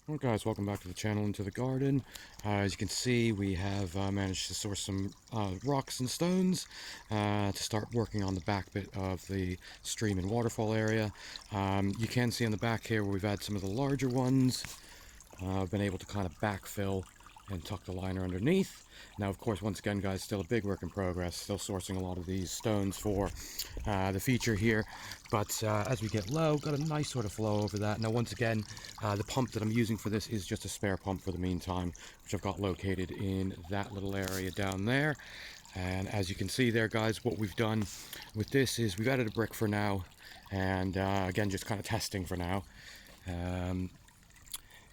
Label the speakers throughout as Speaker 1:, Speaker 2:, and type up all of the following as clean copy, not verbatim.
Speaker 1: Well guys, welcome back to the channel and to the garden. As you can see, we have managed to source some rocks and stones to start working on the back bit of the stream and waterfall area. You can see on the back here where we've had some of the larger ones. I've been able to kind of backfill and tuck the liner underneath. Now, of course, once again, guys, still a big work in progress. Still sourcing a lot of these stones for the feature here. But as we get low, got a nice sort of flow over that. Now, once again, the pump that I'm using for this is just a spare pump for the meantime, which I've got located in that little area down there. And as you can see there, guys, what we've done with this is we've added a brick for now. And again, just kind of testing for now.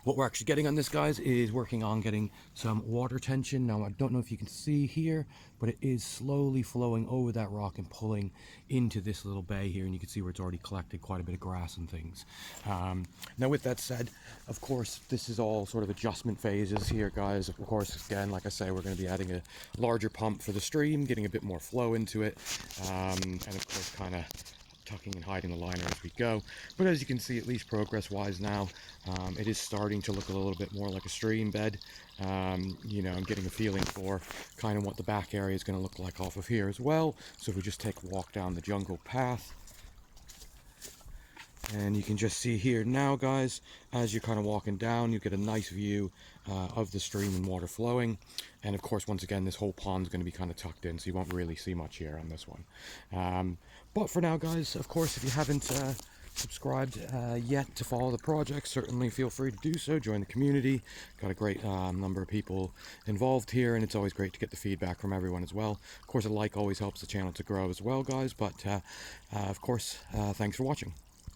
Speaker 1: What we're actually getting on this, guys, is working on getting some water tension. Now, I don't know if you can see here, but it is slowly flowing over that rock and pulling into this little bay here. And you can see where it's already collected quite a bit of grass and things. Now, with that said, of course, this is all sort of adjustment phases here, guys. Of course, again, like I say, we're going to be adding a larger pump for the stream, getting a bit more flow into it. And of course, kind of tucking and hiding the liner as we go. But as you can see, at least progress wise now, it is starting to look a little bit more like a stream bed. You know, I'm getting a feeling for kind of what the back area is going to look like off of here as well. So if we just take a walk down the jungle path, and you can just see here now, guys, as you're kind of walking down, you get a nice view of the stream and water flowing. And of course, once again, this whole pond is going to be kind of tucked in, so you won't really see much here on this one. But for now, guys, of course, if you haven't subscribed yet to follow the project, certainly feel free to do so. Join the community. Got a great number of people involved here, and it's always great to get the feedback from everyone as well. Of course, a like always helps the channel to grow as well, guys. But of course, thanks for watching.